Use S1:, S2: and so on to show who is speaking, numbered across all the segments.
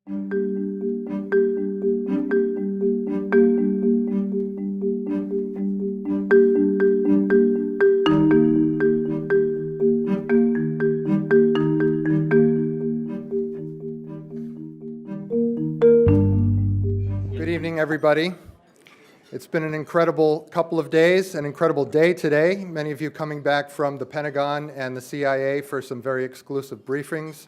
S1: Good evening, everybody. It's been an incredible couple of days, an incredible day today. Many of you coming back from the Pentagon and the CIA for some very exclusive briefings.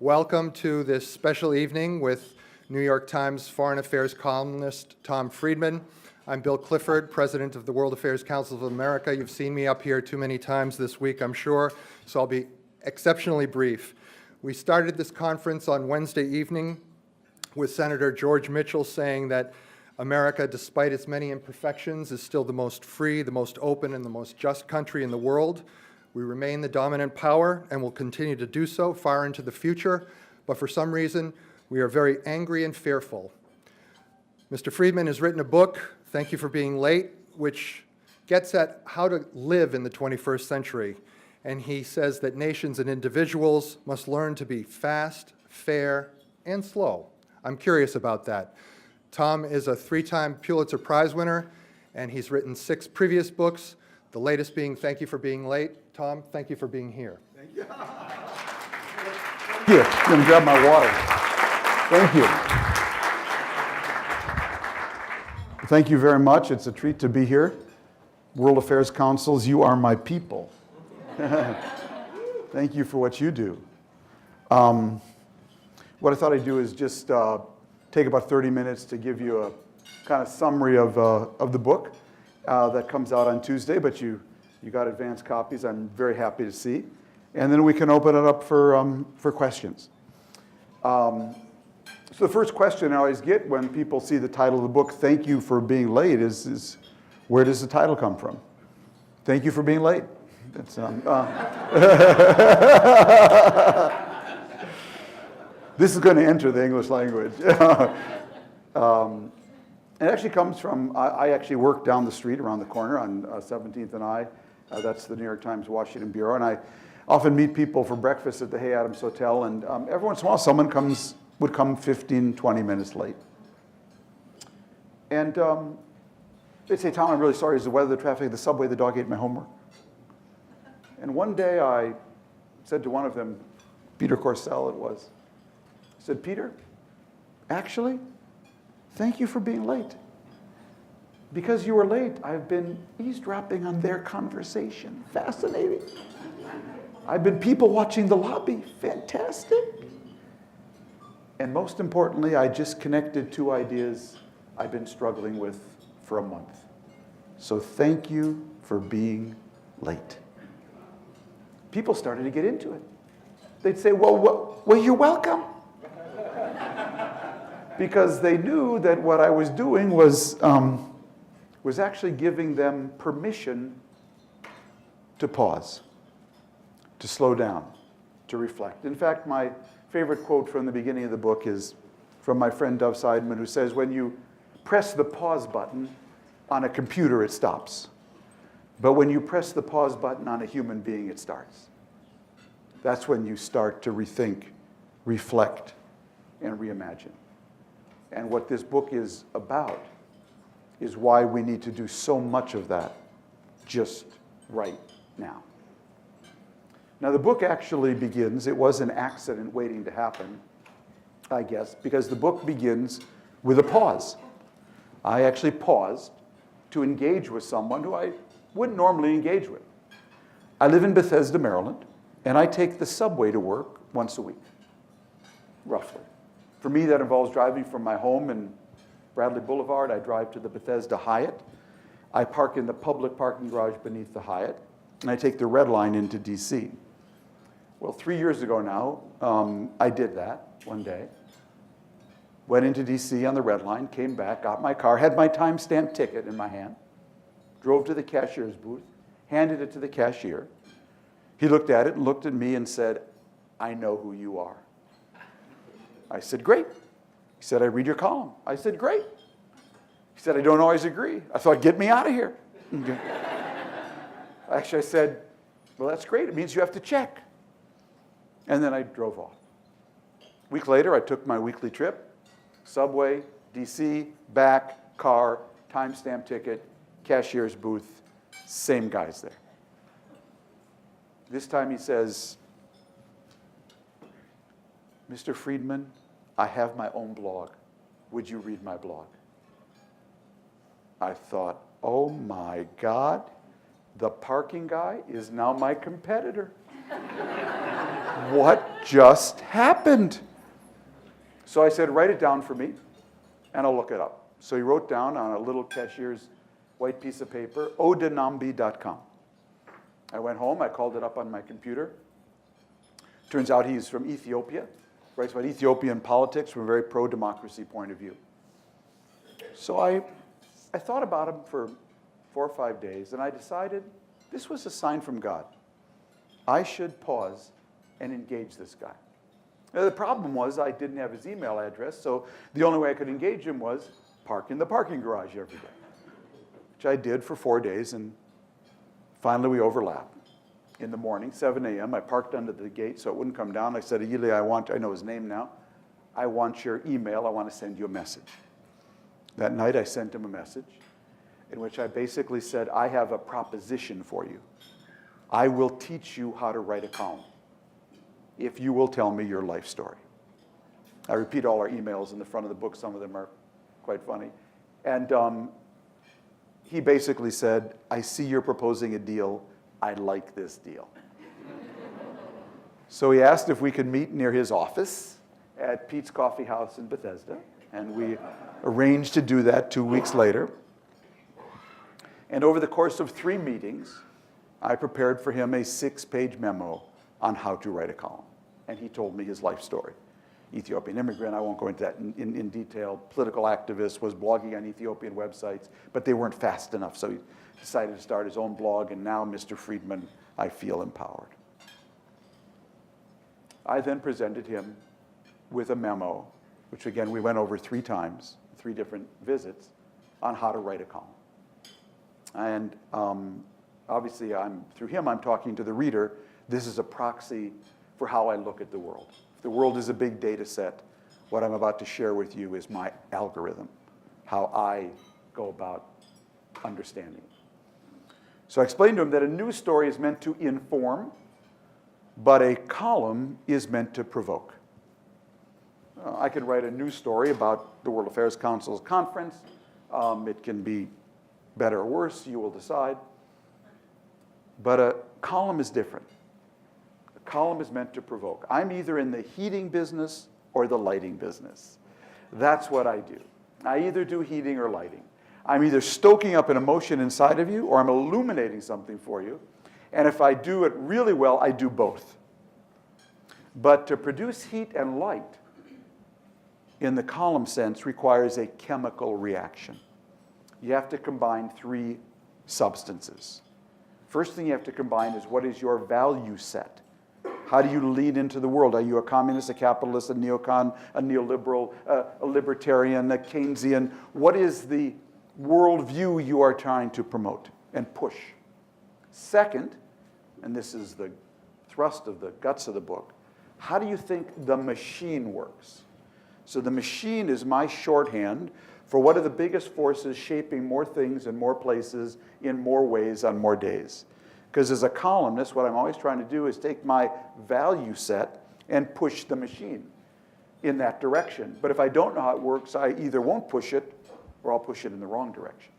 S1: Welcome to this special evening with New York Times Foreign Affairs columnist Tom Friedman. I'm Bill Clifford, President of the World Affairs Council of America. You've seen me up here too many times this week, I'm sure, so I'll be exceptionally brief. We started this conference on Wednesday evening with Senator George Mitchell saying that America, despite its many imperfections, is still the most free, the most open, and the most just country in the world. We remain the dominant power and will continue to do so far into the future, but for some reason, we are very angry and fearful. Mr. Friedman has written a book, Thank You for Being Late, which gets at how to live in the 21st century. And he says that nations and individuals must learn to be fast, fair, and slow. I'm curious about that. Tom is a 3-time Pulitzer Prize winner, and he's written 6 previous books, the latest being Thank You for Being Late. Tom, thank you for being here.
S2: Thank you. Here, I'm going to grab my water. Thank you. Thank you very much. It's a treat to be here. World Affairs Councils, you are my people. Thank you for what you do. What I thought I'd do is just take about 30 minutes to give you a kind of summary of the book that comes out on Tuesday, but you got advance copies. I'm very happy to see. And then we can open it up for questions. So the first question I always get when people see the title of the book, Thank You for Being Late, is where does the title come from? Thank you for being late. That's, this is going to enter the English language. It actually comes from, I actually work down the street around the corner on 17th and I. That's the New York Times Washington Bureau. And I often meet people for breakfast at the Hay Adams Hotel. And every once in a while, someone would come 15, 20 minutes late. And they'd say, Tom, I'm really sorry. Is the weather, the traffic, the subway, the dog ate my homework? And one day I said to one of them, Peter Corsell it was, I said, Peter, actually, thank you for being late. Because you were late, I've been eavesdropping on their conversation. Fascinating. I've been people watching the lobby. Fantastic. And most importantly, I just connected 2 ideas I've been struggling with for a month. So thank you for being late. People started to get into it. They'd say, well, you're welcome. Because they knew that what I was doing was actually giving them permission to pause, to slow down, to reflect. In fact, my favorite quote from the beginning of the book is from my friend Dov Seidman, who says, when you press the pause button on a computer, it stops. But when you press the pause button on a human being, it starts. That's when you start to rethink, reflect, and reimagine. And what this book is about is why we need to do so much of that just right now. Now, the book actually begins, it was an accident waiting to happen, I guess, because the book begins with a pause. I actually paused to engage with someone who I wouldn't normally engage with. I live in Bethesda, Maryland, and I take the subway to work once a week, roughly. For me, that involves driving from my home in Bradley Boulevard. I drive to the Bethesda Hyatt. I park in the public parking garage beneath the Hyatt, and I take the Red Line into DC. Well, 3 years ago now, I did that one day. Went into DC on the Red Line, came back, got my car, had my time-stamped ticket in my hand, drove to the cashier's booth, handed it to the cashier. He looked at it and looked at me and said, I know who you are. I said, great. He said, I read your column. I said, great. He said, I don't always agree. I thought, get me out of here. Actually, I said, well, that's great. It means you have to check. And then I drove off. A week later, I took my weekly trip, subway, DC, back, car, timestamp ticket, cashier's booth, same guys there. This time he says, Mr. Friedman, I have my own blog. Would you read my blog? I thought, oh my God, the parking guy is now my competitor. What just happened? So I said, write it down for me, and I'll look it up. So he wrote down on a little cashier's white piece of paper, odenambi.com. I went home, I called it up on my computer. Turns out he's from Ethiopia, writes about Ethiopian politics from a very pro-democracy point of view. So I thought about him for 4 or 5 days, and I decided this was a sign from God. I should pause and engage this guy. Now, the problem was I didn't have his email address, so the only way I could engage him was park in the parking garage every day, which I did for 4 days, and finally we overlapped. In the morning, 7 a.m., I parked under the gate so it wouldn't come down. I said, Ayile, I know his name now. I want your email. I want to send you a message. That night, I sent him a message in which I basically said, I have a proposition for you. I will teach you how to write a column if you will tell me your life story. I repeat all our emails in the front of the book. Some of them are quite funny. And he basically said, I see you're proposing a deal. I like this deal. So he asked if we could meet near his office at Pete's Coffee House in Bethesda. And we arranged to do that 2 weeks later. And over the course of 3 meetings, I prepared for him a 6-page memo on how to write a column. And he told me his life story. Ethiopian immigrant, I won't go into that in detail. Political activist, was blogging on Ethiopian websites, but they weren't fast enough. So he decided to start his own blog, and now, Mr. Friedman, I feel empowered. I then presented him with a memo, which again, we went over 3 times, 3 different visits, on how to write a column. And obviously, through him, I'm talking to the reader. This is a proxy for how I look at the world. If the world is a big data set, what I'm about to share with you is my algorithm, how I go about understanding it. So I explained to him that a news story is meant to inform, but a column is meant to provoke. I could write a news story about the World Affairs Council's conference. It can be better or worse, you will decide. But a column is different. A column is meant to provoke. I'm either in the heating business or the lighting business. That's what I do. I either do heating or lighting. I'm either stoking up an emotion inside of you or I'm illuminating something for you. And if I do it really well, I do both. But to produce heat and light in the column sense requires a chemical reaction. You have to combine 3 substances. First thing you have to combine is what is your value set? How do you lead into the world? Are you a communist, a capitalist, a neocon, a neoliberal, a libertarian, a Keynesian? What is the worldview you are trying to promote and push? Second, and this is the thrust of the guts of the book, how do you think the machine works? So the machine is my shorthand for what are the biggest forces shaping more things in more places in more ways on more days. Because as a columnist, what I'm always trying to do is take my value set and push the machine in that direction. But if I don't know how it works, I either won't push it or I'll push it in the wrong direction.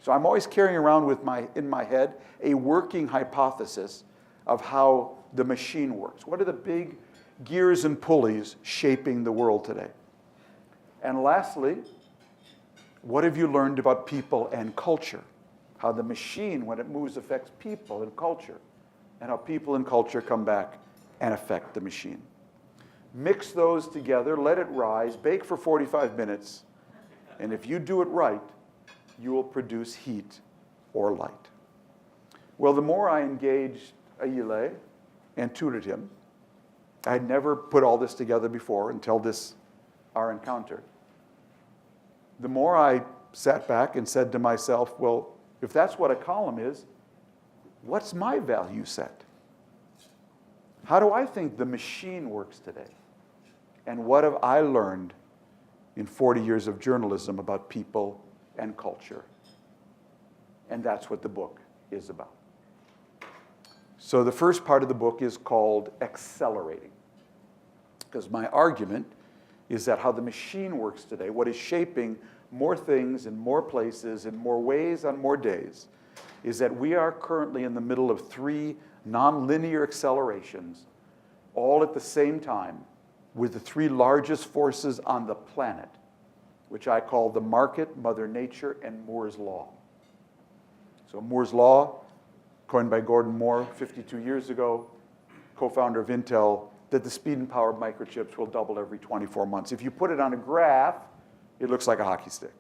S2: So I'm always carrying around in my head a working hypothesis of how the machine works. What are the big gears and pulleys shaping the world today? And lastly, what have you learned about people and culture? How the machine, when it moves, affects people and culture, and how people and culture come back and affect the machine. Mix those together, let it rise, bake for 45 minutes, and if you do it right, you will produce heat or light. Well, the more I engaged Ayile and tutored him, I had never put all this together before until our encounter. The more I sat back and said to myself, well, if that's what a column is, what's my value set? How do I think the machine works today? And what have I learned in 40 years of journalism about people and culture? And that's what the book is about. So the first part of the book is called Accelerating. Because my argument is that how the machine works today, what is shaping more things in more places, in more ways, on more days, is that we are currently in the middle of 3 nonlinear accelerations, all at the same time, with the 3 largest forces on the planet, which I call the market, Mother Nature, and Moore's Law. So Moore's Law, coined by Gordon Moore 52 years ago, co-founder of Intel, that the speed and power of microchips will double every 24 months. If you put it on a graph, it looks like a hockey stick.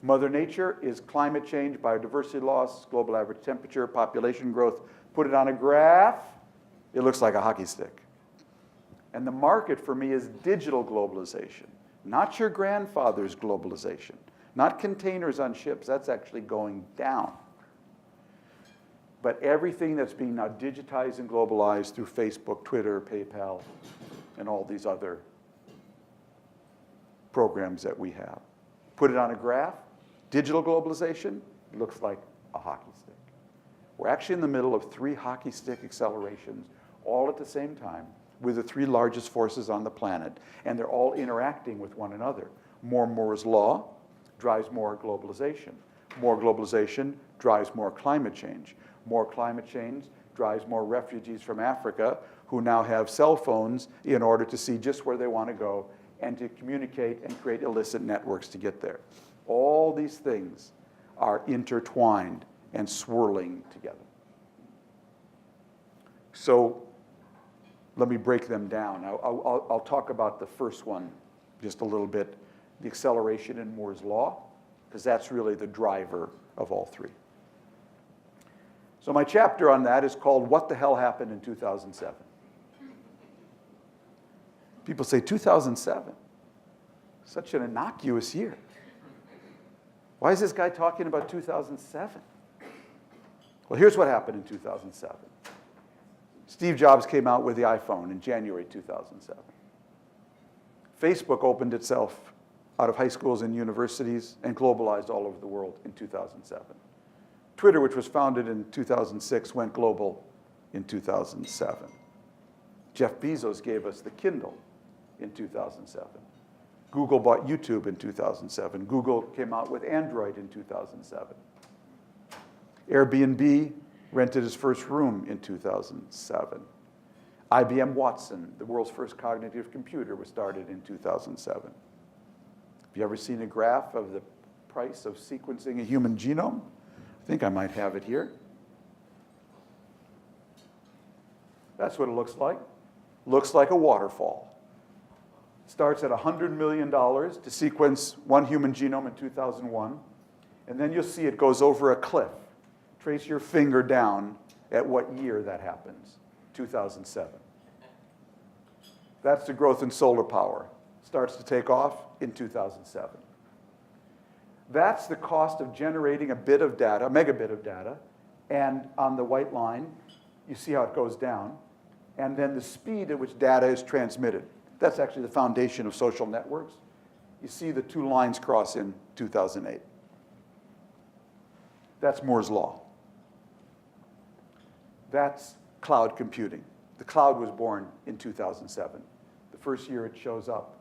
S2: Mother Nature is climate change, biodiversity loss, global average temperature, population growth. Put it on a graph, it looks like a hockey stick. And the market for me is digital globalization, not your grandfather's globalization, not containers on ships. That's actually going down. But everything that's being now digitized and globalized through Facebook, Twitter, PayPal, and all these other programs that we have. Put it on a graph, digital globalization, it looks like a hockey stick. We're actually in the middle of 3 hockey stick accelerations, all at the same time, with the 3 largest forces on the planet, and they're all interacting with one another. More Moore's Law drives more globalization. More globalization drives more climate change. More climate change drives more refugees from Africa who now have cell phones in order to see just where they want to go and to communicate and create illicit networks to get there. All these things are intertwined and swirling together. So let me break them down. I'll talk about the first one just a little bit, the acceleration in Moore's Law, because that's really the driver of all 3. So my chapter on that is called What the Hell Happened in 2007? People say, 2007? Such an innocuous year. Why is this guy talking about 2007? Well, here's what happened in 2007. Steve Jobs came out with the iPhone in January 2007. Facebook opened itself out of high schools and universities and globalized all over the world in 2007. Twitter, which was founded in 2006, went global in 2007. Jeff Bezos gave us the Kindle in 2007. Google bought YouTube in 2007. Google came out with Android in 2007. Airbnb rented his first room in 2007. IBM Watson, the world's first cognitive computer, was started in 2007. Have you ever seen a graph of the price of sequencing a human genome? I think I might have it here. That's what it looks like. Looks like a waterfall. Starts at $100 million to sequence one human genome in 2001. And then you'll see it goes over a cliff. Trace your finger down at what year that happens, 2007. That's the growth in solar power. Starts to take off in 2007. That's the cost of generating a bit of data, a megabit of data. And on the white line, you see how it goes down. And then the speed at which data is transmitted. That's actually the foundation of social networks. You see the 2 lines cross in 2008. That's Moore's Law. That's cloud computing. The cloud was born in 2007. The first year it shows up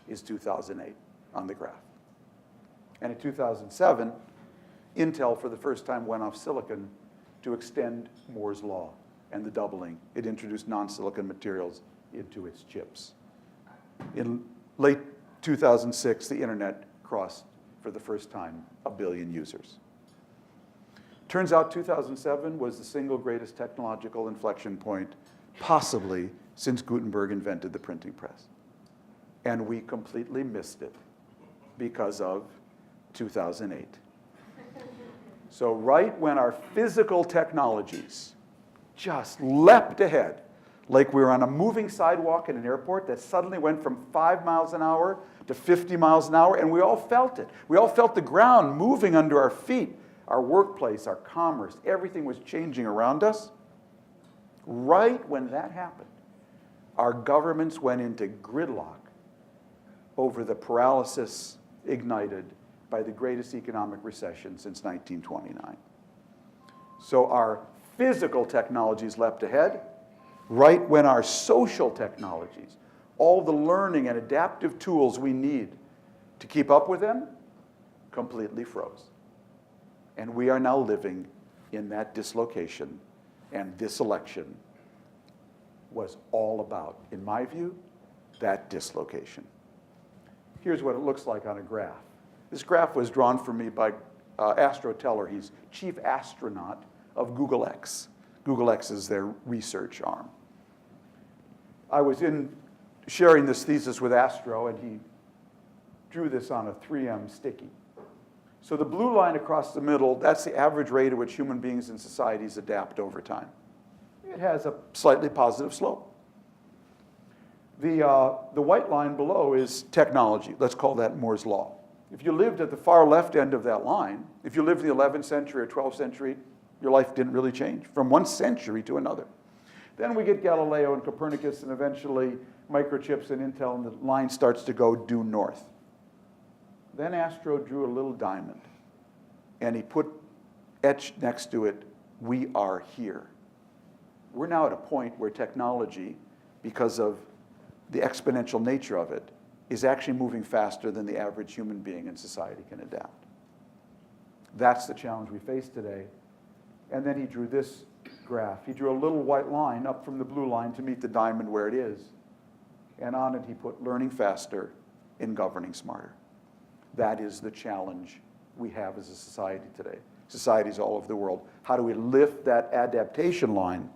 S2: is 2008 on the graph. And in 2007, Intel, for the first time, went off silicon to extend Moore's Law and the doubling. It introduced non-silicon materials into its chips. In late 2006, the internet crossed, for the first time, 1 billion users. Turns out 2007 was the single greatest technological inflection point, possibly since Gutenberg invented the printing press. And we completely missed it because of 2008. So right when our physical technologies just leapt ahead, like we were on a moving sidewalk in an airport that suddenly went from 5 miles an hour to 50 miles an hour, and we all felt it. We all felt the ground moving under our feet. Our workplace, our commerce, everything was changing around us. Right when that happened, our governments went into gridlock over the paralysis ignited by the greatest economic recession since 1929. So our physical technologies leapt ahead, right when our social technologies, all the learning and adaptive tools we need to keep up with them, completely froze. And we are now living in that dislocation, and this election was all about, in my view, that dislocation. Here's what it looks like on a graph. This graph was drawn for me by Astro Teller. He's chief astronaut of Google X. Google X is their research arm. I was sharing this thesis with Astro, and he drew this on a 3M sticky. So the blue line across the middle, that's the average rate at which human beings and societies adapt over time. It has a slightly positive slope. The white line below is technology. Let's call that Moore's Law. If you lived at the far left end of that line, if you lived in the 11th century or 12th century, your life didn't really change from one century to another. Then we get Galileo and Copernicus and eventually microchips and Intel, and the line starts to go due north. Then Astro drew a little diamond, and he put etched next to it, "We are here." We're now at a point where technology, because of the exponential nature of it, is actually moving faster than the average human being in society can adapt. That's the challenge we face today. And then he drew this graph. He drew a little white line up from the blue line to meet the diamond where it is. And on it he put learning faster and governing smarter. That is the challenge we have as a society today. Societies all over the world. How do we lift that adaptation line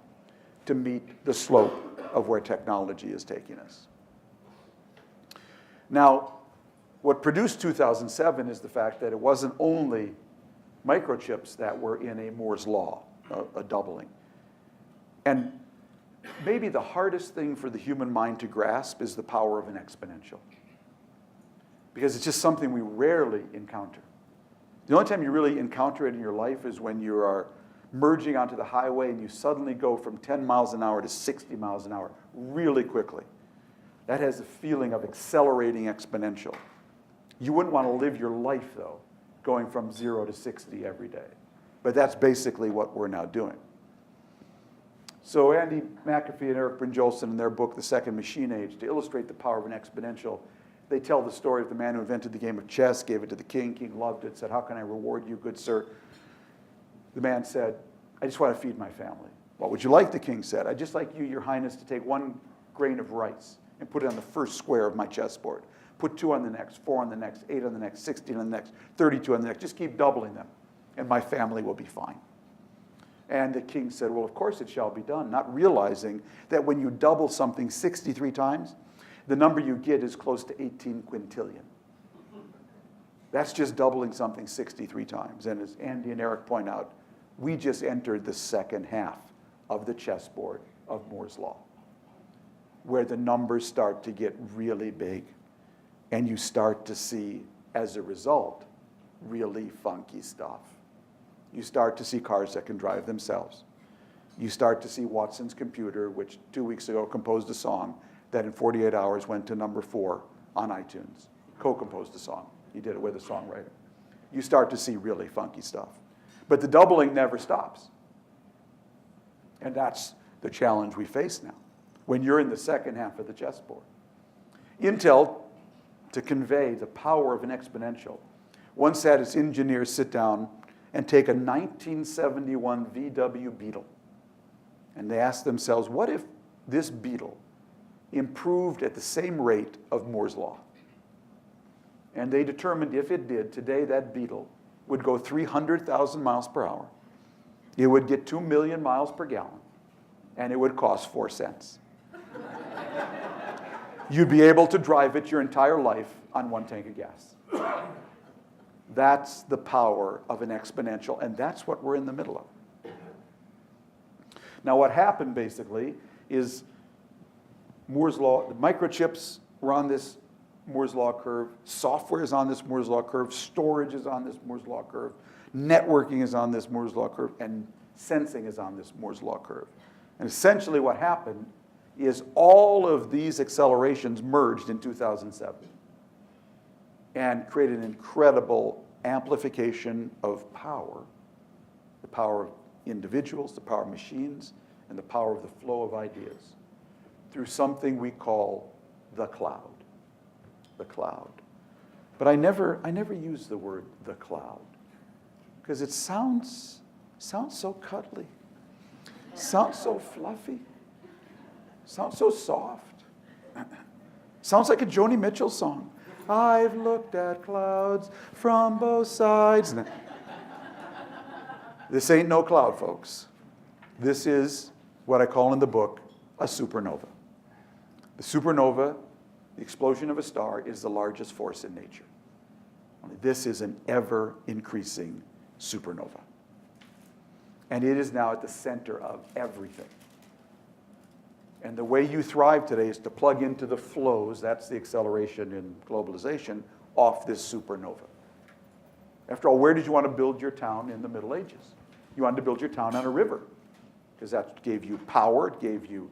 S2: to meet the slope of where technology is taking us? Now, what produced 2007 is the fact that it wasn't only microchips that were in a Moore's Law, a doubling. And maybe the hardest thing for the human mind to grasp is the power of an exponential. Because it's just something we rarely encounter. The only time you really encounter it in your life is when you are merging onto the highway and you suddenly go from 10 miles an hour to 60 miles an hour really quickly. That has a feeling of accelerating exponential. You wouldn't want to live your life, though, going from 0 to 60 every day. But that's basically what we're now doing. So Andy McAfee and Eric Brynjolfsson, in their book, The Second Machine Age, to illustrate the power of an exponential, they tell the story of the man who invented the game of chess, gave it to the king. King loved it, said, "How can I reward you, good sir?" The man said, "I just want to feed my family." "What would you like?" the king said. "I'd just like you, your highness, to take 1 grain of rice and put it on the first square of my chessboard. Put 2 on the next, 4 on the next, 8 on the next, 16 on the next, 32 on the next. Just keep doubling them, and my family will be fine." And the king said, "Well, of course it shall be done," not realizing that when you double something 63 times, the number you get is close to 18 quintillion. That's just doubling something 63 times. And as Andy and Eric point out, we just entered the second half of the chessboard of Moore's Law, where the numbers start to get really big. And you start to see, as a result, really funky stuff. You start to see cars that can drive themselves. You start to see Watson's computer, which 2 weeks ago composed a song that in 48 hours went to number 4 on iTunes. Co-composed a song. He did it with a songwriter. You start to see really funky stuff. But the doubling never stops. And that's the challenge we face now, when you're in the second half of the chessboard. Intel, to convey the power of an exponential, once had its engineers sit down and take a 1971 VW Beetle. And they asked themselves, what if this Beetle improved at the same rate of Moore's Law? And they determined if it did, today that Beetle would go 300,000 miles per hour. It would get 2 million miles per gallon, and it would cost 4 cents. You'd be able to drive it your entire life on 1 tank of gas. That's the power of an exponential, and that's what we're in the middle of. Now, what happened basically is Moore's Law, the microchips were on this Moore's Law curve, software is on this Moore's Law curve, storage is on this Moore's Law curve, networking is on this Moore's Law curve, and sensing is on this Moore's Law curve. And essentially what happened is all of these accelerations merged in 2007 and created an incredible amplification of power, the power of individuals, the power of machines, and the power of the flow of ideas through something we call the cloud. The cloud. But I never use the word the cloud because it sounds so cuddly, sounds so fluffy, sounds so soft. Sounds like a Joni Mitchell song. I've looked at clouds from both sides. This ain't no cloud, folks. This is what I call in the book a supernova. The supernova, the explosion of a star, is the largest force in nature. This is an ever-increasing supernova. And it is now at the center of everything. And the way you thrive today is to plug into the flows, that's the acceleration in globalization, off this supernova. After all, where did you want to build your town in the Middle Ages? You wanted to build your town on a river, because that gave you power, it gave you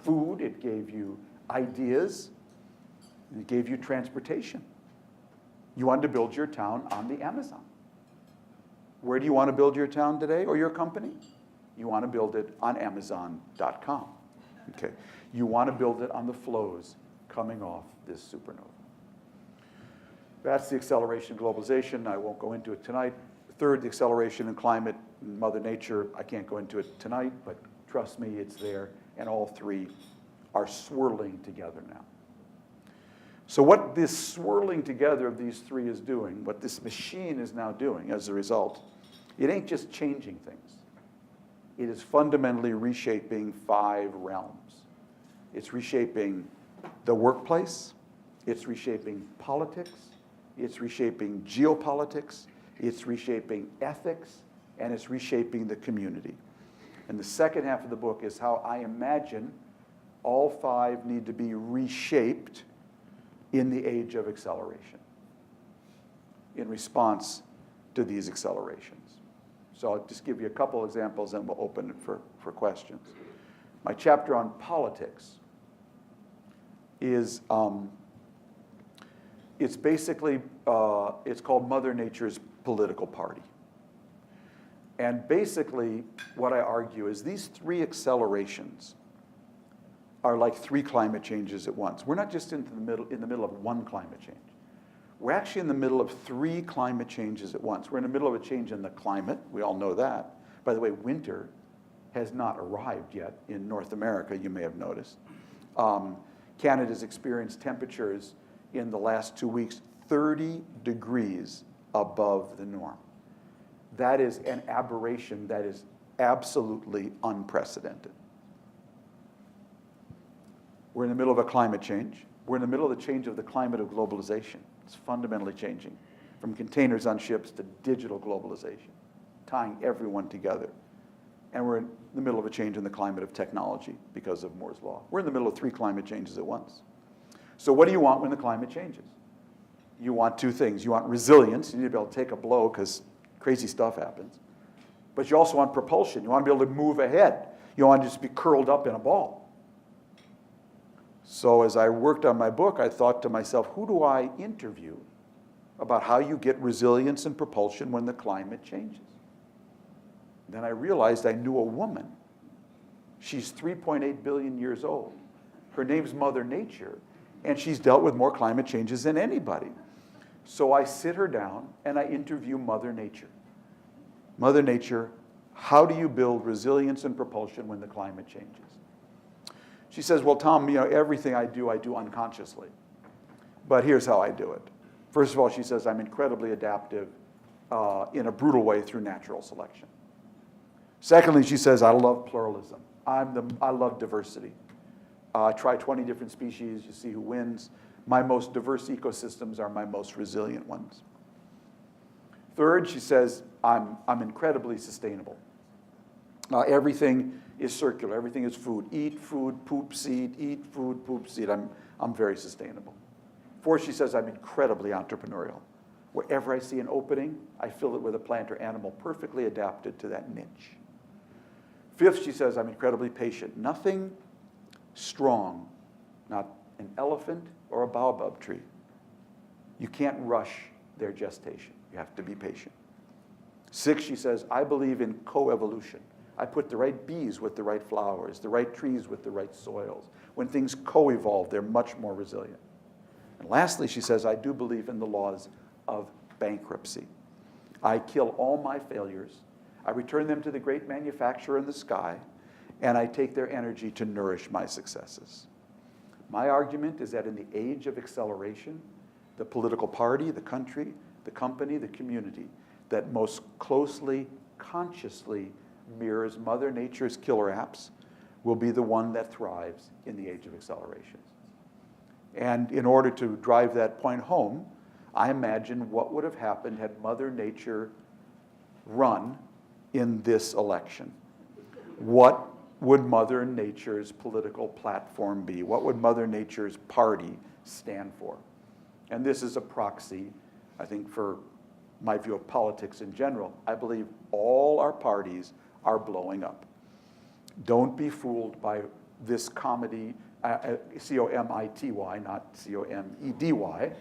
S2: food, it gave you ideas, and it gave you transportation. You wanted to build your town on the Amazon. Where do you want to build your town today or your company? You want to build it on Amazon.com. Okay. You want to build it on the flows coming off this supernova. That's the acceleration of globalization. I won't go into it tonight. Third, the acceleration in climate and Mother Nature. I can't go into it tonight, but trust me, it's there. And all three are swirling together now. So what this swirling together of these three is doing, what this machine is now doing as a result, it ain't just changing things. It is fundamentally reshaping 5 realms. It's reshaping the workplace, it's reshaping politics, it's reshaping geopolitics, it's reshaping ethics, and it's reshaping the community. And the second half of the book is how I imagine all 5 need to be reshaped in the age of acceleration in response to these accelerations. So I'll just give you a couple examples and we'll open it for questions. My chapter on politics is, it's basically, it's called Mother Nature's Political Party. And basically what I argue is these 3 accelerations are like 3 climate changes at once. We're not just in the middle of one climate change. We're actually in the middle of 3 climate changes at once. We're in the middle of a change in the climate. We all know that. By the way, winter has not arrived yet in North America, you may have noticed. Canada's experienced temperatures in the last 2 weeks 30 degrees above the norm. That is an aberration that is absolutely unprecedented. We're in the middle of a climate change. We're in the middle of the change of the climate of globalization. It's fundamentally changing from containers on ships to digital globalization, tying everyone together. And we're in the middle of a change in the climate of technology because of Moore's Law. We're in the middle of 3 climate changes at once. So what do you want when the climate changes? You want 2 things. You want resilience. You need to be able to take a blow because crazy stuff happens. But you also want propulsion. You want to be able to move ahead. You don't want to just be curled up in a ball. So as I worked on my book, I thought to myself, who do I interview about how you get resilience and propulsion when the climate changes? Then I realized I knew a woman. She's 3.8 billion years old. Her name's Mother Nature, and she's dealt with more climate changes than anybody. So I sit her down and I interview Mother Nature. Mother Nature, how do you build resilience and propulsion when the climate changes? She says, well, Tom, everything I do unconsciously. But here's how I do it. First of all, she says, I'm incredibly adaptive in a brutal way through natural selection. Secondly, she says, I love pluralism. I love diversity. I try 20 different species, you see who wins. My most diverse ecosystems are my most resilient ones. Third, she says, I'm incredibly sustainable. Everything is circular. Everything is food. Eat food, poop seed. Eat food, poop seed. I'm very sustainable. Fourth, she says I'm incredibly entrepreneurial. Wherever I see an opening, I fill it with a plant or animal perfectly adapted to that niche. Fifth, she says I'm incredibly patient. Nothing strong, not an elephant or a baobab tree. You can't rush their gestation. You have to be patient. 6, she says, I believe in coevolution. I put the right bees with the right flowers, the right trees with the right soils. When things co-evolve, they're much more resilient. And lastly, she says, I do believe in the laws of bankruptcy. I kill all my failures. I return them to the great manufacturer in the sky, and I take their energy to nourish my successes. My argument is that in the age of acceleration, the political party, the country, the company, the community that most closely, consciously mirrors Mother Nature's killer apps will be the one that thrives in the age of acceleration. And in order to drive that point home, I imagine what would have happened had Mother Nature run in this election. What would Mother Nature's political platform be? What would Mother Nature's party stand for? And this is a proxy, I think, for my view of politics in general. I believe all our parties are blowing up. Don't be fooled by this comedy, C-O-M-I-T-Y, not C-O-M-E-D-Y.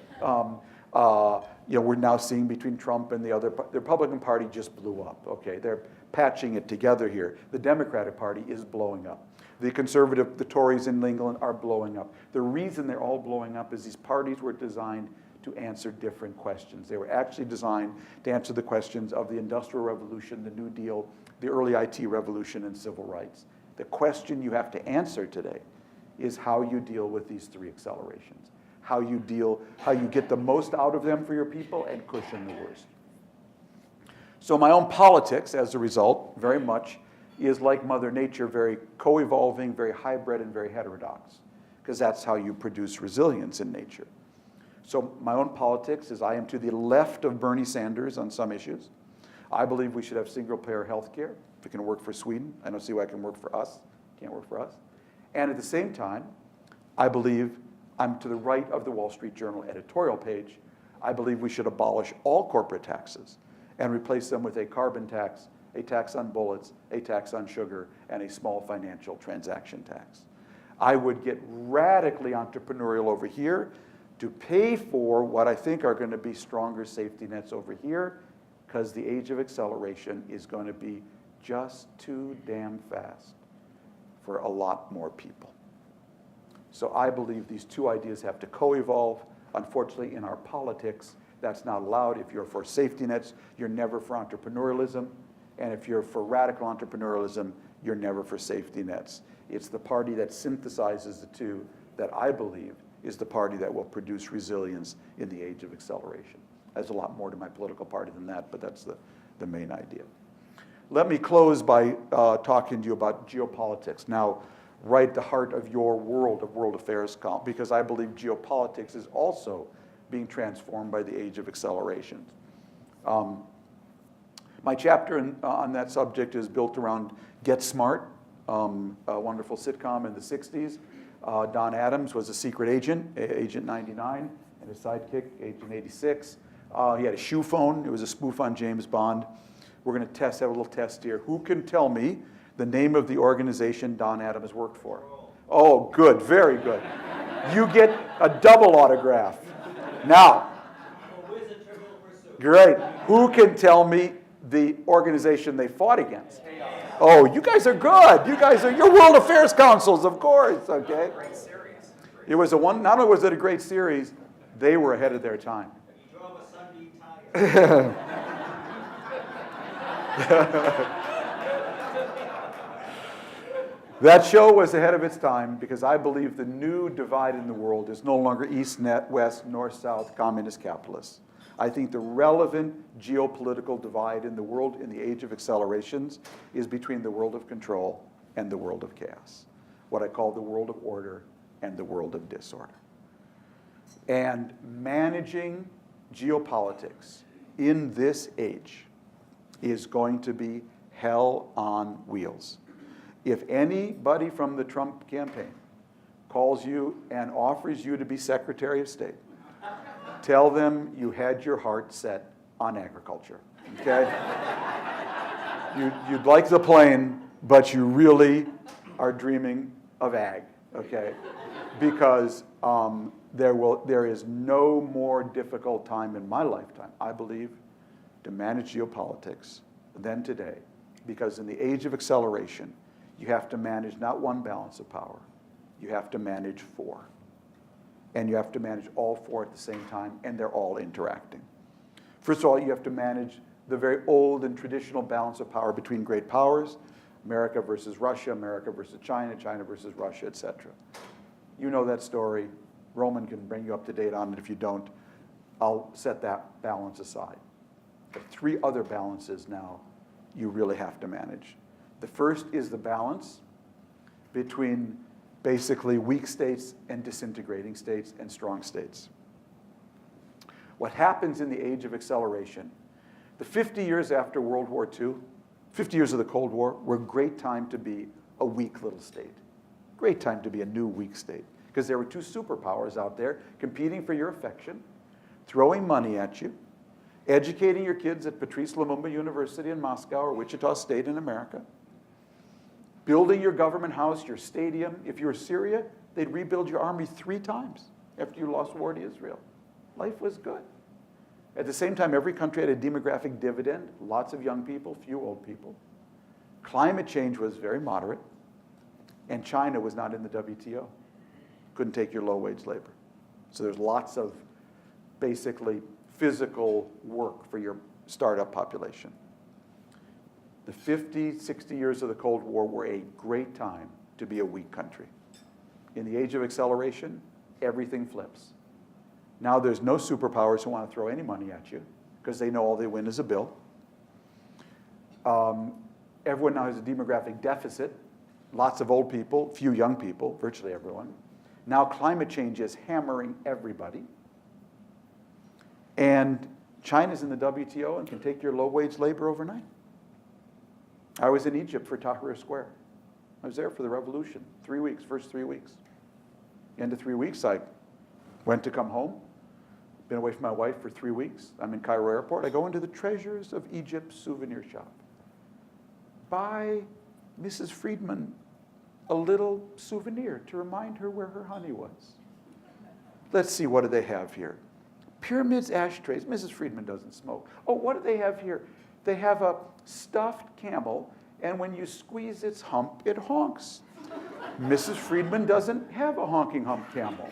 S2: We're now seeing between Trump and the Republican Party just blew up. Okay, they're patching it together here. The Democratic Party is blowing up. The conservative, the Tories in England are blowing up. The reason they're all blowing up is these parties were designed to answer different questions. They were actually designed to answer the questions of the Industrial Revolution, the New Deal, the early IT revolution, and civil rights. The question you have to answer today is how you deal with these 3 accelerations, how you get the most out of them for your people and cushion the worst. So my own politics, as a result, very much is like Mother Nature, very co-evolving, very hybrid, and very heterodox, because that's how you produce resilience in nature. So my own politics is I am to the left of Bernie Sanders on some issues. I believe we should have single-payer health care. If it can work for Sweden, I don't see why it can work for us. It can't work for us. And at the same time, I believe I'm to the right of the Wall Street Journal editorial page. I believe we should abolish all corporate taxes and replace them with a carbon tax, a tax on bullets, a tax on sugar, and a small financial transaction tax. I would get radically entrepreneurial over here to pay for what I think are going to be stronger safety nets over here, because the age of acceleration is going to be just too damn fast for a lot more people. So I believe these 2 ideas have to co-evolve. Unfortunately, in our politics, that's not allowed. If you're for safety nets, you're never for entrepreneurialism. And if you're for radical entrepreneurialism, you're never for safety nets. It's the party that synthesizes the 2 that I believe is the party that will produce resilience in the age of acceleration. There's a lot more to my political party than that, but that's the main idea. Let me close by talking to you about geopolitics. Now, right at the heart of your world of world affairs, because I believe geopolitics is also being transformed by the age of acceleration. My chapter on that subject is built around Get Smart, a wonderful sitcom in the 60s. Don Adams was a secret agent, Agent 99, and his sidekick, Agent 86. He had a shoe phone. It was a spoof on James Bond. We're going to have a little test here. Who can tell me the name of the organization Don Adams worked for? Oh, good, very good. You get a double autograph. Now, great. Who can tell me the organization they fought against? Oh, you guys are good. You're World Affairs Councils, of course, okay?
S3: Great series.
S2: It was not only was it a great series, they were ahead of their time.
S3: You drove a Sunday tire.
S2: That show was ahead of its time because I believe the new divide in the world is no longer east, west, north, south, communist, capitalist. I think the relevant geopolitical divide in the world in the age of accelerations is between the world of control and the world of chaos, what I call the world of order and the world of disorder. And managing geopolitics in this age is going to be hell on wheels. If anybody from the Trump campaign calls you and offers you to be Secretary of State, tell them you had your heart set on agriculture, okay? You'd like the plane, but you really are dreaming of ag, okay? Because there is no more difficult time in my lifetime, I believe, to manage geopolitics than today. Because in the age of acceleration, you have to manage not one balance of power, you have to manage four. And you have to manage all four at the same time, and they're all interacting. First of all, you have to manage the very old and traditional balance of power between great powers, America versus Russia, America versus China, China versus Russia, etc. You know that story. Roman can bring you up to date on it. If you don't, I'll set that balance aside. But three other balances now you really have to manage. The first is the balance between basically weak states and disintegrating states and strong states. What happens in the age of acceleration, the 50 years after World War II, 50 years of the Cold War, were a great time to be a weak little state. Great time to be a new weak state. Because there were two superpowers out there competing for your affection, throwing money at you, educating your kids at Patrice Lumumba University in Moscow or Wichita State in America, building your government house, your stadium. If you were Syria, they'd rebuild your army 3 times after you lost war to Israel. Life was good. At the same time, every country had a demographic dividend, lots of young people, few old people. Climate change was very moderate, and China was not in the WTO. Couldn't take your low-wage labor. So there's lots of basically physical work for your startup population. The 50, 60 years of the Cold War were a great time to be a weak country. In the age of acceleration, everything flips. Now there's no superpowers who want to throw any money at you because they know all they win is a bill. Everyone now has a demographic deficit. Lots of old people, few young people, virtually everyone. Now climate change is hammering everybody. And China's in the WTO and can take your low-wage labor overnight. I was in Egypt for Tahrir Square. I was there for the revolution, 3 weeks, first 3 weeks. End of 3 weeks, I went to come home. Been away from my wife for 3 weeks. I'm in Cairo airport. I go into the Treasures of Egypt souvenir shop. Buy Mrs. Friedman a little souvenir to remind her where her honey was. Let's see, what do they have here? Pyramids, ashtrays. Mrs. Friedman doesn't smoke. Oh, what do they have here? They have a stuffed camel, and when you squeeze its hump, it honks. Mrs. Friedman doesn't have a honking hump camel.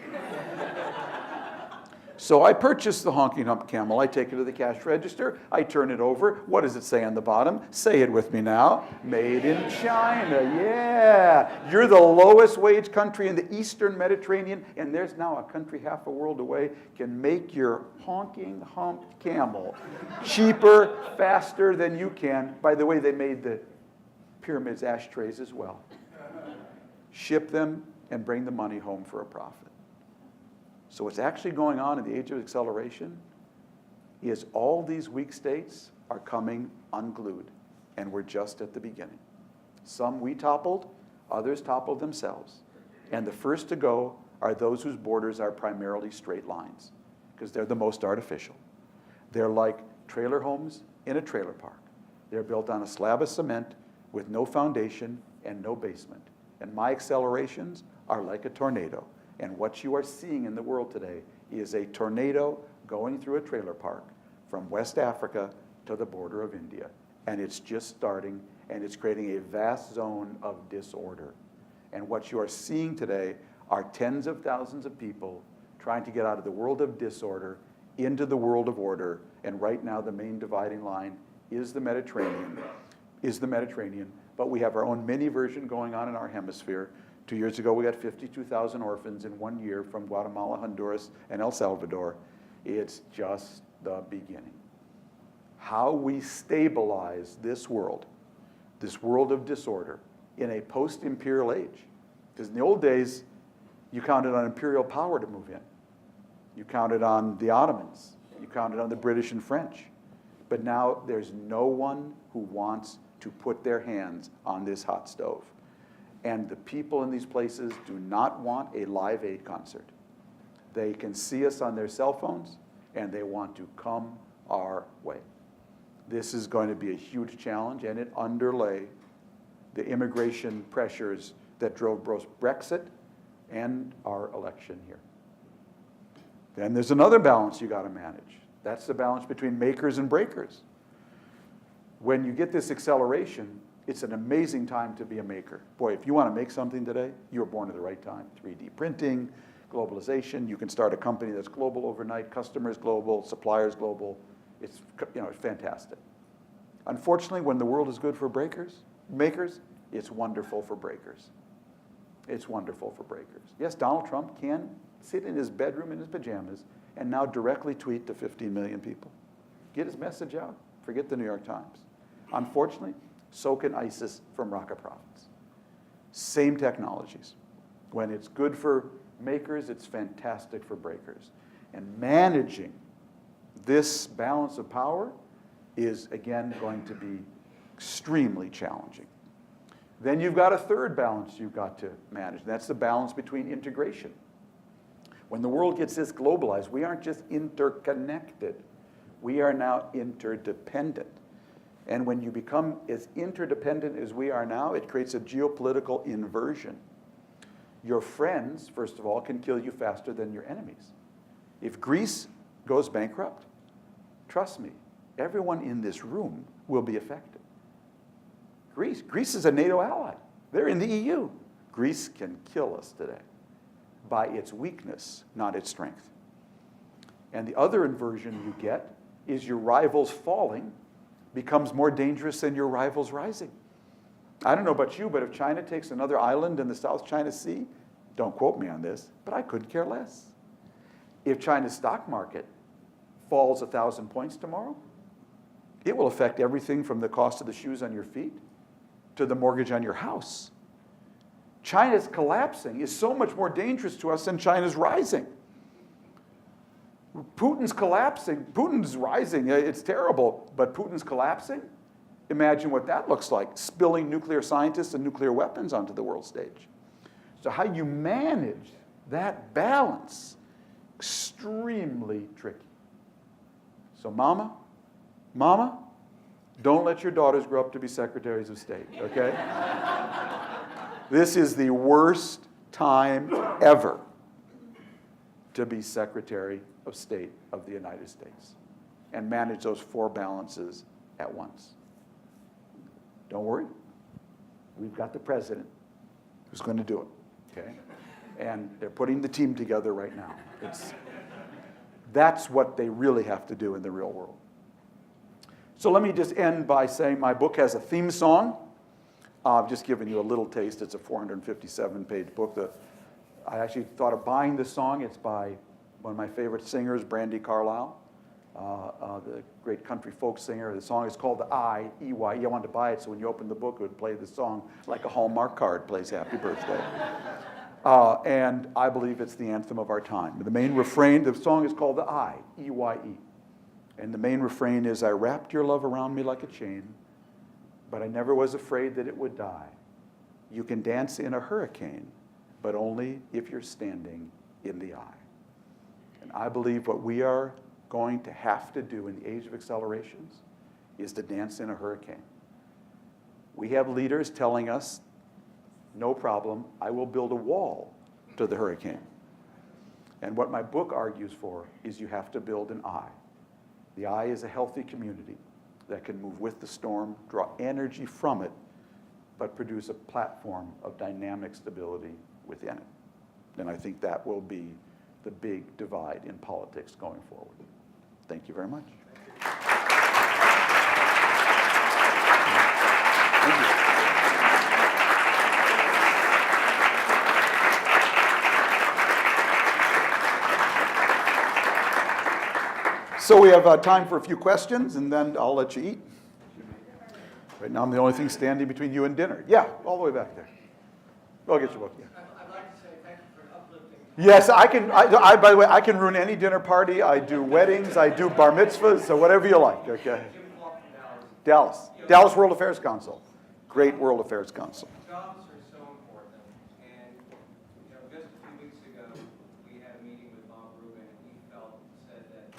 S2: So I purchased the honking hump camel. I take it to the cash register. I turn it over. What does it say on the bottom? Say it with me now. Made in China. Yeah. You're the lowest wage country in the Eastern Mediterranean, and there's now a country half a world away can make your honking hump camel cheaper, faster than you can. By the way, they made the pyramids ashtrays as well. Ship them and bring the money home for a profit. So what's actually going on in the age of acceleration is all these weak states are coming unglued, and we're just at the beginning. Some we toppled, others toppled themselves. And the first to go are those whose borders are primarily straight lines, because they're the most artificial. They're like trailer homes in a trailer park. They're built on a slab of cement with no foundation and no basement. And my accelerations are like a tornado. And what you are seeing in the world today is a tornado going through a trailer park from West Africa to the border of India. And it's just starting, and it's creating a vast zone of disorder. And what you are seeing today are tens of thousands of people trying to get out of the world of disorder into the world of order. And right now, the main dividing line is the Mediterranean. But we have our own mini version going on in our hemisphere. 2 years ago, we got 52,000 orphans in 1 year from Guatemala, Honduras, and El Salvador. It's just the beginning. How we stabilize this world of disorder, in a post-imperial age. Because in the old days, you counted on imperial power to move in. You counted on the Ottomans. You counted on the British and French. But now there's no one who wants to put their hands on this hot stove. And the people in these places do not want a Live Aid concert. They can see us on their cell phones, and they want to come our way. This is going to be a huge challenge, and it underlay the immigration pressures that drove both Brexit, and our election here. Then there's another balance you got to manage. That's the balance between makers and breakers. When you get this acceleration, it's an amazing time to be a maker. Boy, if you want to make something today, you were born at the right time. 3D printing, globalization, you can start a company that's global overnight, customers global, suppliers global. It's, it's fantastic. Unfortunately, when the world is good for makers, it's wonderful for breakers. It's wonderful for breakers. Yes, Donald Trump can sit in his bedroom in his pajamas and now directly tweet to 15 million people. Get his message out. Forget the New York Times. Unfortunately, so can ISIS from Raqqa province. Same technologies. When it's good for makers, it's fantastic for breakers. And managing this balance of power is, again, going to be extremely challenging. Then you've got a third balance you've got to manage. That's the balance between integration. When the world gets this globalized, we aren't just interconnected. We are now interdependent. And when you become as interdependent as we are now, it creates a geopolitical inversion. Your friends, first of all, can kill you faster than your enemies. If Greece goes bankrupt, trust me, everyone in this room will be affected. Greece is a NATO ally. They're in the EU. Greece can kill us today by its weakness, not its strength. And the other inversion you get is your rivals falling becomes more dangerous than your rivals rising. I don't know about you, but if China takes another island in the South China Sea, don't quote me on this, but I couldn't care less. If China's stock market falls 1,000 points tomorrow, it will affect everything from the cost of the shoes on your feet to the mortgage on your house. China's collapsing is so much more dangerous to us than China's rising. Putin's collapsing, Putin's rising, it's terrible, but Putin's collapsing? Imagine what that looks like, spilling nuclear scientists and nuclear weapons onto the world stage. So how you manage that balance, extremely tricky. So mama, don't let your daughters grow up to be secretaries of state, okay? This is the worst time ever to be Secretary of State of the United States and manage those four balances at once. Don't worry. We've got the president who's going to do it, okay? And they're putting the team together right now. That's what they really have to do in the real world. So let me just end by saying my book has a theme song. I've just given you a little taste. It's a 457-page book. I actually thought of buying this song. It's by one of my favorite singers, Brandi Carlile, the great country folk singer. The song is called The I, E-Y-E. I wanted to buy it so when you open the book, it would play the song like a Hallmark card plays Happy Birthday. And I believe it's the anthem of our time. The main refrain, the song is called The I, E-Y-E. And the main refrain is, I wrapped your love around me like a chain, but I never was afraid that it would die. You can dance in a hurricane, but only if you're standing in the eye. And I believe what we are going to have to do in the age of accelerations is to dance in a hurricane. We have leaders telling us, no problem, I will build a wall to the hurricane. And what my book argues for is you have to build an eye. The eye is a healthy community that can move with the storm, draw energy from it, but produce a platform of dynamic stability within it. And I think that will be the big divide in politics going forward. Thank you very much. Thank you. So we have time for a few questions, and then I'll let you eat. Right now I'm the only thing standing between you and dinner. Yeah, all the way back there. I'll get your book, yeah.
S3: I'd like to say thank you for uplifting.
S2: Yes, I can. By the way, I can ruin any dinner party. I do weddings. I do bar mitzvahs. So whatever you like. Okay.
S3: Jim Clark from Dallas.
S2: Dallas World Affairs Council. Great World Affairs Council.
S3: Jobs are so important, and just a few weeks ago, we had a meeting with Bob Rubin, and he said that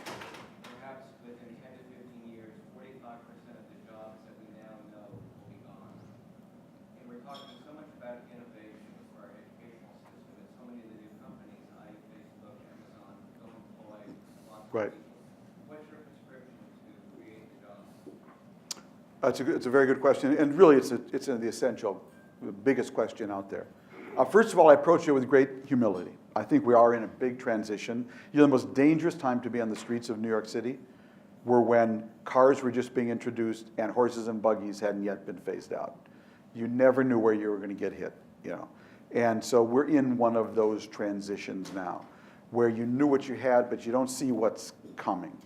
S3: perhaps within 10 to 15 years, 45% of the jobs that we now know will be gone. And we're talking so much about innovation for our educational system, and so many of
S2: Right.
S3: What's your prescription to create the jobs?
S2: It's a very good question, and really it's the essential, the biggest question out there. First of all, I approach it with great humility. I think we are in a big transition. You know, the most dangerous time to be on the streets of New York City were when cars were just being introduced and horses and buggies hadn't yet been phased out. You never knew where you were going to get hit, you know. And so we're in one of those transitions now, where you knew what you had, but you don't see what's coming.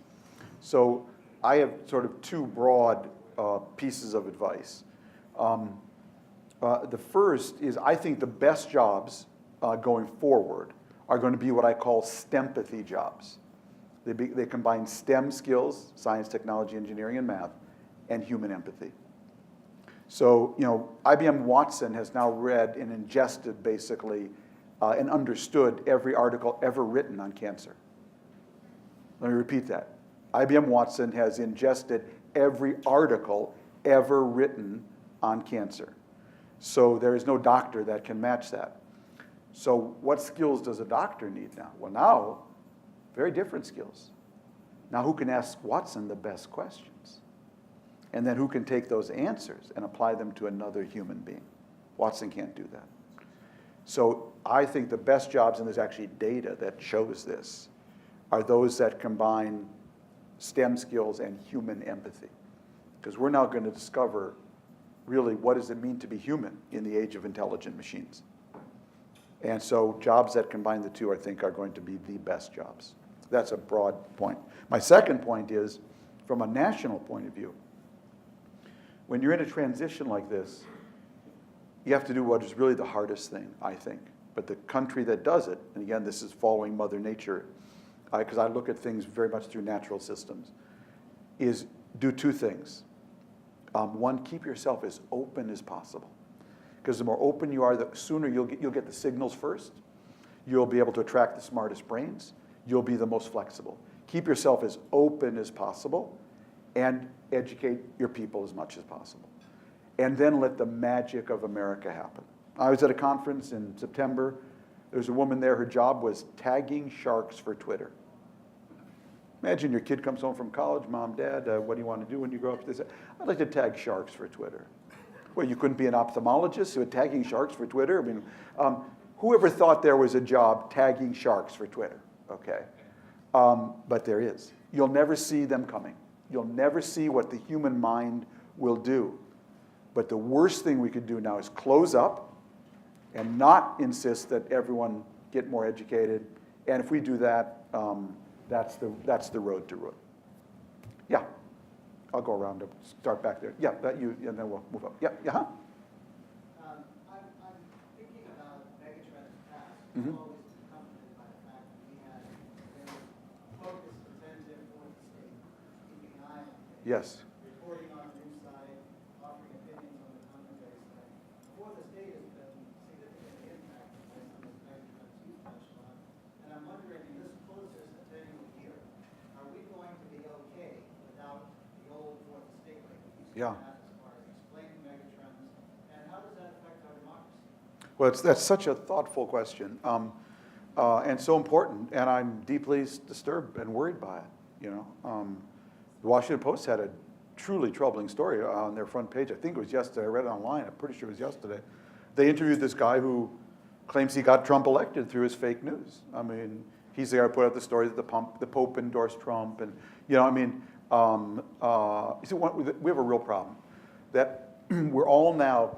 S2: So I have sort of two broad pieces of advice. The first is I think the best jobs going forward are going to be what I call STEMpathy jobs. They combine STEM skills, science, technology, engineering, and math, and human empathy. So, you know, IBM Watson has now read and ingested basically and understood every article ever written on cancer. Let me repeat that. IBM Watson has ingested every article ever written on cancer. So there is no doctor that can match that. So what skills does a doctor need now? Well, now, very different skills. Now who can ask Watson the best questions? And then who can take those answers and apply them to another human being? Watson can't do that. So I think the best jobs, and there's actually data that shows this, are those that combine STEM skills and human empathy. Because we're now going to discover really what does it mean to be human in the age of intelligent machines. And so jobs that combine the two, I think, are going to be the best jobs. That's a broad point. My second point is, from a national point of view, when you're in a transition like this, you have to do what is really the hardest thing, I think. But the country that does it, and again, this is following Mother Nature, because I look at things very much through natural systems, is do two things. One, keep yourself as open as possible. Because the more open you are, the sooner you'll get the signals first. You'll be able to attract the smartest brains. You'll be the most flexible. Keep yourself as open as possible and educate your people as much as possible. And then let the magic of America happen. I was at a conference in September. There was a woman there, her job was tagging sharks for Twitter. Imagine your kid comes home from college, Mom, Dad, what do you want to do when you grow up? They say, I'd like to tag sharks for Twitter. Well, you couldn't be an ophthalmologist who had tagging sharks for Twitter? I mean, whoever thought there was a job tagging sharks for Twitter, okay? But there is. You'll never see them coming. You'll never see what the human mind will do. But the worst thing we could do now is close up and not insist that everyone get more educated. And if we do that, that's the road to ruin. Yeah, I'll go around to start back there. Yeah, that you, and then we'll move up. Yeah, yeah.
S4: I'm thinking about megatrends past.
S2: Mm-hmm.
S4: I'm always comforted by the fact that we had a very focused, attentive fourth state, keeping an eye on things,
S2: Yes.
S4: reporting on the news side, offering opinions on the content-based side. The fourth estate has been significantly impacted by some of the megatrends you touched on. And I'm wondering, in this closer centennial year, are we going to be okay without the old fourth estate like we used to
S2: Yeah.
S4: have as far as explaining megatrends? And how does that affect our democracy?
S2: Well, that's such a thoughtful question, and so important, and I'm deeply disturbed and worried by it. You know, the Washington Post had a truly troubling story on their front page. I think it was yesterday. I read it online. I'm pretty sure it was yesterday. They interviewed this guy who claims he got Trump elected through his fake news. I mean, he's there. I put out the story that the Pope endorsed Trump, and you know, I mean, we have a real problem that we're all now.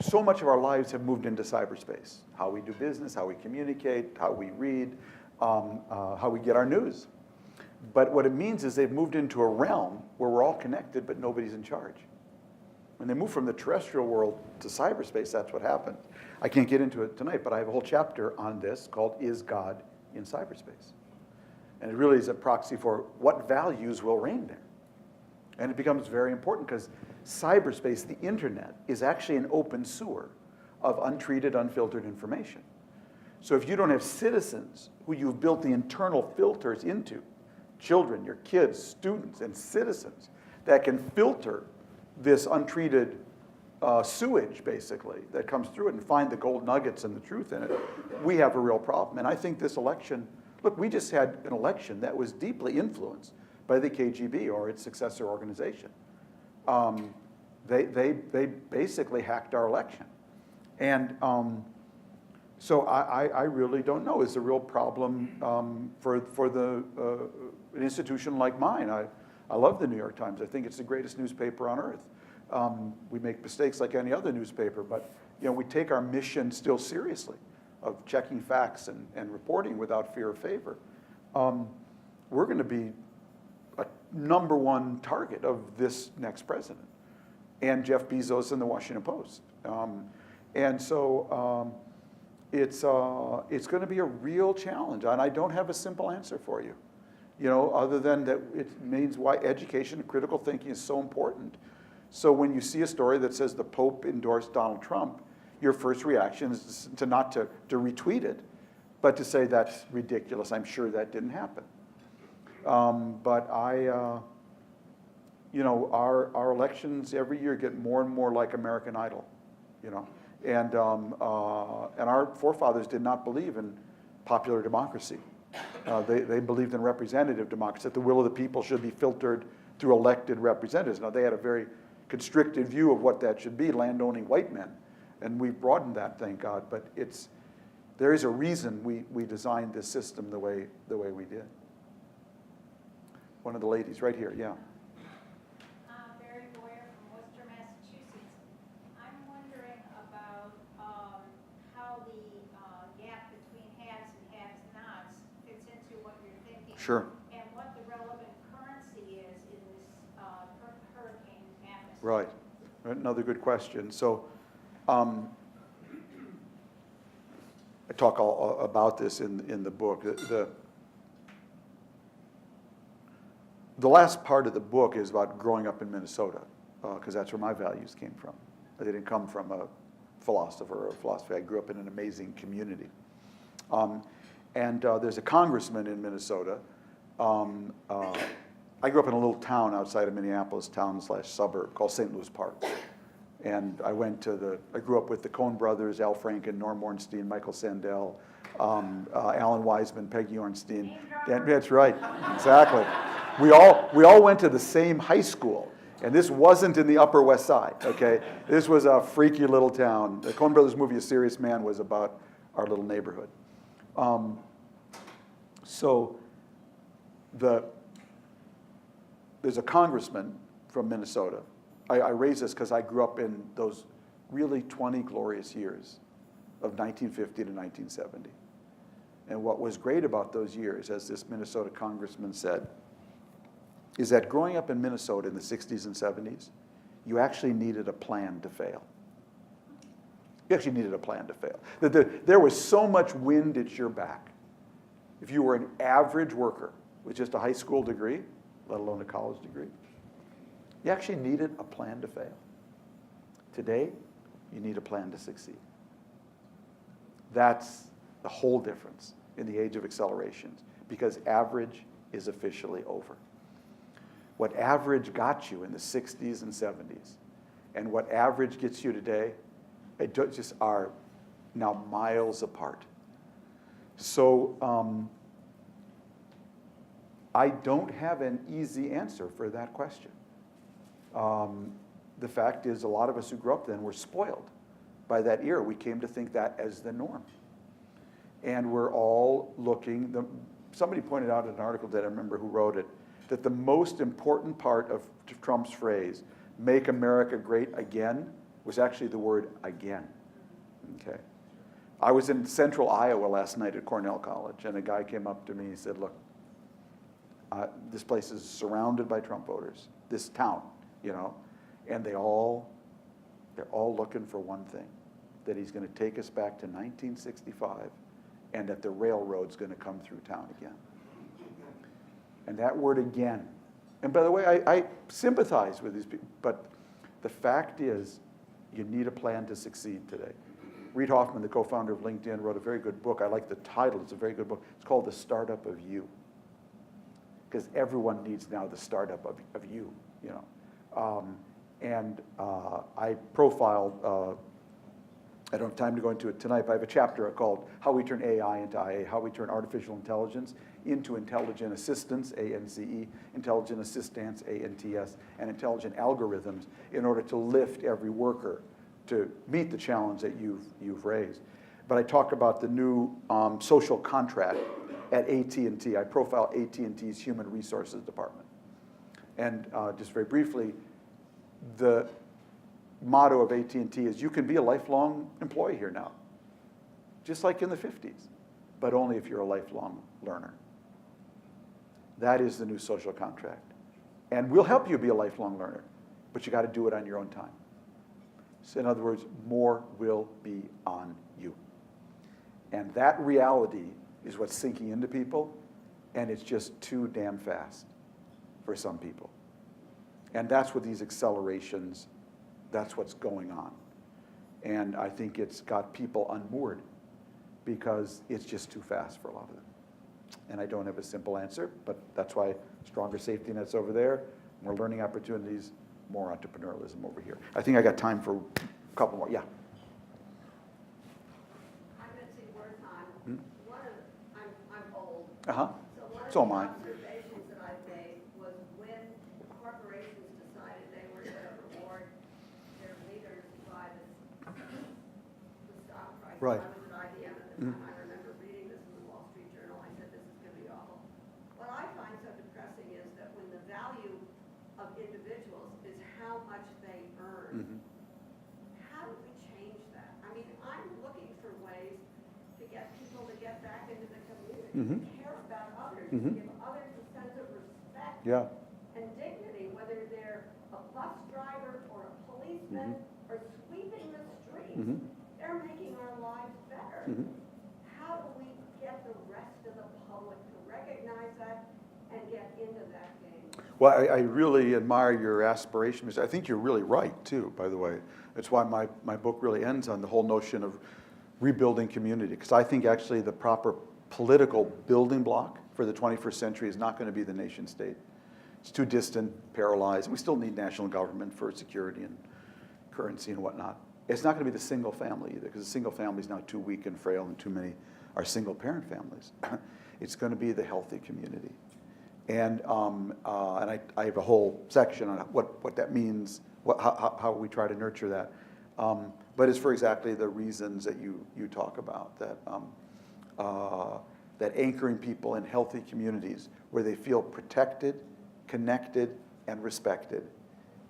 S2: So much of our lives have moved into cyberspace. How we do business, how we communicate, how we read, how we get our news. But what it means is they've moved into a realm where we're all connected, but nobody's in charge. When they move from the terrestrial world to cyberspace, that's what happened. I can't get into it tonight, but I have a whole chapter on this called Is God in Cyberspace? And it really is a proxy for what values will reign there. And it becomes very important because cyberspace, the internet, is actually an open sewer of untreated, unfiltered information. So if you don't have citizens who you've built the internal filters into, children, your kids, students, and citizens, that can filter this untreated sewage, basically, that comes through it and find the gold nuggets and the truth in it, we have a real problem. And I think this election Look, we just had an election that was deeply influenced by the KGB or its successor organization. They basically hacked our election. And so I really don't know. It's a real problem for an institution like mine. I love the New York Times. I think it's the greatest newspaper on earth. We make mistakes like any other newspaper, but we take our mission still seriously of checking facts and reporting without fear of favor. We're going to be a #1 target of this next president, and Jeff Bezos and the Washington Post. And so it's going to be a real challenge, and I don't have a simple answer for you. Other than that, it means why education and critical thinking is so important. So when you see a story that says the Pope endorsed Donald Trump, your first reaction is to not to retweet it, but to say that's ridiculous. I'm sure that didn't happen. But our elections every year get more and more like American Idol, and our forefathers did not believe in popular democracy. They believed in representative democracy, that the will of the people should be filtered through elected representatives. Now, they had a very constricted view of what that should be, land-owning white men. And we've broadened that, thank God. But there is a reason we designed this system the way we did. One of the ladies right here, yeah.
S5: Barry Boyer from Worcester, Massachusetts. I'm wondering about how the gap between haves and have-nots fits into what you're thinking.
S2: Sure.
S5: And what the relevant currency is in this hurricane atmosphere.
S2: Right. Another good question. So I talk about this in the book. The last part of the book is about growing up in Minnesota, because that's where my values came from. They didn't come from a philosopher or a philosophy. I grew up in an amazing community. And there's a congressman in Minnesota. I grew up in a little town outside of Minneapolis, town/suburb called St. Louis Park. And I grew up with the Coen brothers, Al Franken, Norm Ornstein, Michael Sandel, Alan Wiseman, Peggy Ornstein. That's right, exactly. We all went to the same high school, and this wasn't in the Upper West Side, okay? This was a freaky little town. The Coen brothers movie, A Serious Man, was about our little neighborhood. So there's a congressman from Minnesota. I raise this because I grew up in those really 20 glorious years of 1950 to 1970. And what was great about those years, as this Minnesota congressman said, is that growing up in Minnesota in the 60s and 70s, you actually needed a plan to fail. You actually needed a plan to fail. There was so much wind at your back. If you were an average worker with just a high school degree, let alone a college degree, you actually needed a plan to fail. Today, you need a plan to succeed. That's the whole difference in the age of accelerations, because average is officially over. What average got you in the 60s and 70s, and what average gets you today, it just are now miles apart. So I don't have an easy answer for that question. The fact is, a lot of us who grew up then were spoiled by that era. We came to think that as the norm. And we're all looking, somebody pointed out in an article that I remember who wrote it, that the most important part of Trump's phrase, "Make America Great Again," was actually the word again. Okay. I was in central Iowa last night at Cornell College, and a guy came up to me and said, "Look, this place is surrounded by Trump voters, this town, and they're all looking for one thing, that he's going to take us back to 1965 and that the railroad's going to come through town again." And that word again, and by the way, I sympathize with these people, but the fact is, you need a plan to succeed today. Reid Hoffman, the co-founder of LinkedIn, wrote a very good book. I like the title. It's a very good book. It's called The Startup of You. Because everyone needs now the startup of you, I profiled I don't have time to go into it tonight, but I have a chapter called How We Turn AI into IA, How We Turn Artificial Intelligence into Intelligent Assistance, ANCE, Intelligent Assistance, ANTS, and Intelligent Algorithms in order to lift every worker to meet the challenge that you've raised. But I talk about the new social contract at AT&T. I profile AT&T's Human Resources Department. And just very briefly, the motto of AT&T is you can be a lifelong employee here now, just like in the 50s, but only if you're a lifelong learner. That is the new social contract. And we'll help you be a lifelong learner, but you got to do it on your own time. So in other words, more will be on you. And that reality is what's sinking into people, and it's just too damn fast for some people. And that's what these accelerations, that's what's going on. And I think it's got people unmoored because it's just too fast for a lot of them. And I don't have a simple answer, but that's why stronger safety nets over there, more learning opportunities, more entrepreneurialism over here. I think I got time for a couple more. Yeah.
S6: I'm Mitzi Wertheim. I'm old.
S2: Uh-huh.
S6: So one of
S2: So am
S6: the
S2: I.
S6: observations that I've made was when corporations decided they were going to reward their leaders by the stock price.
S2: Right.
S6: I was at IBM at the time. I remember reading this in the Wall Street Journal. I said, this is going to be awful. What I find so depressing is that when the value of individuals is how much they earn, how do we change that? I mean, I'm looking for ways to get people to get back into the community, to care about others, to give others a sense of respect
S2: Yeah.
S6: and dignity, whether they're a bus driver or a policeman or sweeping the streets. They're making our lives better. How do we get the rest of the public to recognize that and get into that game?
S2: Well, I really admire your aspirations. I think you're really right, too, by the way. That's why my book really ends on the whole notion of rebuilding community, because I think actually the proper political building block for the 21st century is not going to be the nation state. It's too distant, paralyzed. We still need national government for security and currency and whatnot. It's not going to be the single family either, because the single family is now too weak and frail, and too many are single parent families. It's going to be the healthy community. And I have a whole section on what that means, how we try to nurture that. But it's for exactly the reasons that you talk about, that anchoring people in healthy communities where they feel protected, connected, and respected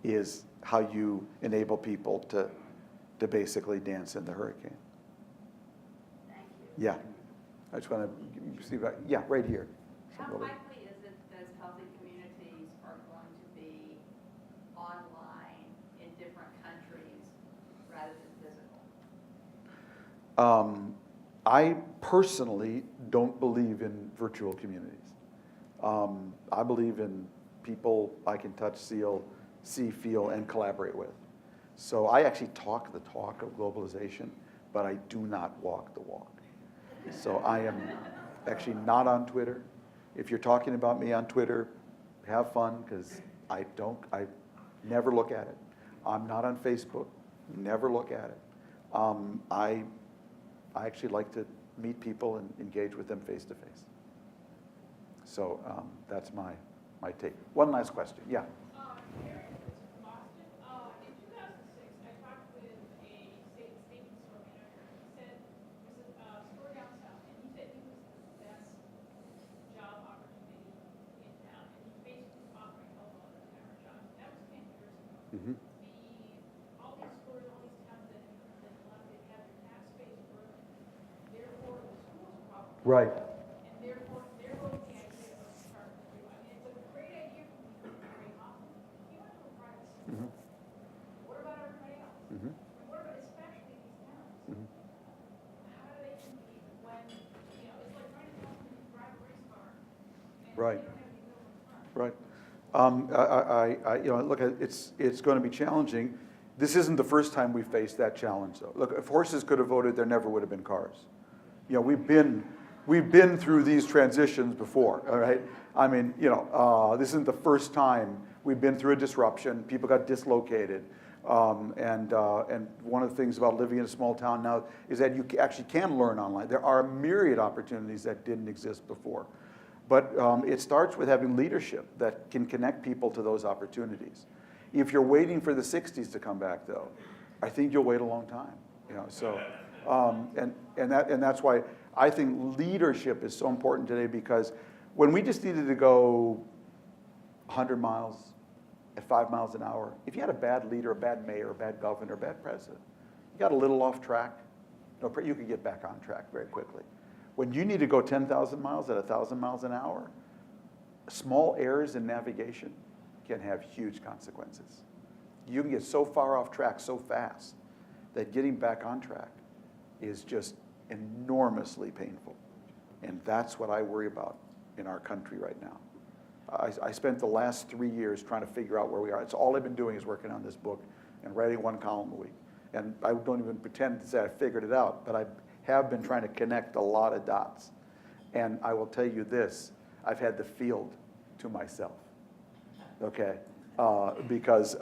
S2: is how you enable people to basically dance in the hurricane.
S6: Thank you.
S2: Yeah. I just want to see about, yeah, right here.
S7: How likely is it those healthy communities are going to be online in different countries rather than physical?
S2: I personally don't believe in virtual communities. I believe in people I can touch, see, feel, and collaborate with. So I actually talk the talk of globalization, but I do not walk the walk. So I am actually not on Twitter. If you're talking about me on Twitter, have fun, because I never look at it. I'm not on Facebook, never look at it. I actually like to meet people and engage with them face to face. So that's my take. One last question, yeah.
S8: Karen from Boston. In 2006, I talked with a state store manager. He said there's a store down south, and he said he was the best job opportunity in town, and he basically was offering help on the town jobs. That was 10 years ago. All these stores, all these towns that allowed, they had their tax base growing, therefore the schools probably.
S2: Right.
S8: And therefore, they're looking at it as part of the, I mean, it's a great idea from Mary Hoffman. He went to a private school. What about everybody else? And what about especially these towns? How do they compete when, it's like trying to tell them to drive a race car. And
S2: Right.
S8: they don't have any real return.
S2: Right. Look, it's going to be challenging. This isn't the first time we've faced that challenge, though. Look, if horses could have voted, there never would have been cars. We've been through these transitions before. All right. I mean, this isn't the first time we've been through a disruption. People got dislocated. And one of the things about living in a small town now is that you actually can learn online. There are myriad opportunities that didn't exist before. But it starts with having leadership that can connect people to those opportunities. If you're waiting for the 60s to come back, though, I think you'll wait a long time. You know, so, and that's why I think leadership is so important today, because when we just needed to go 100 miles at 5 miles an hour, if you had a bad leader, a bad mayor, a bad governor, a bad president, you got a little off track, you could get back on track very quickly. When you need to go 10,000 miles at 1,000 miles an hour, small errors in navigation can have huge consequences. You can get so far off track so fast that getting back on track is just enormously painful. And that's what I worry about in our country right now. I spent the last 3 years trying to figure out where we are. It's all I've been doing is working on this book and writing 1 column a week. And I don't even pretend to say I figured it out, but I have been trying to connect a lot of dots. And I will tell you this, I've had the field to myself, okay? Because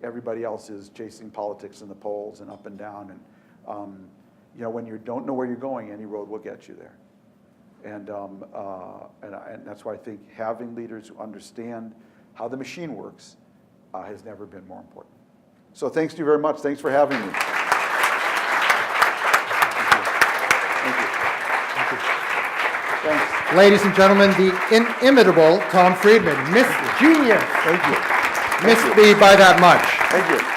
S2: everybody else is chasing politics in the polls and up and down. And you know, when you don't know where you're going, any road will get you there. And that's why I think having leaders who understand how the machine works has never been more important. So thanks to you very much. Thanks for having me. Thank you. Thank you. Thanks.
S1: Ladies and gentlemen, the inimitable Tom Friedman, Miss Genius.
S2: Thank you.
S1: Missed me by that much.
S2: Thank you.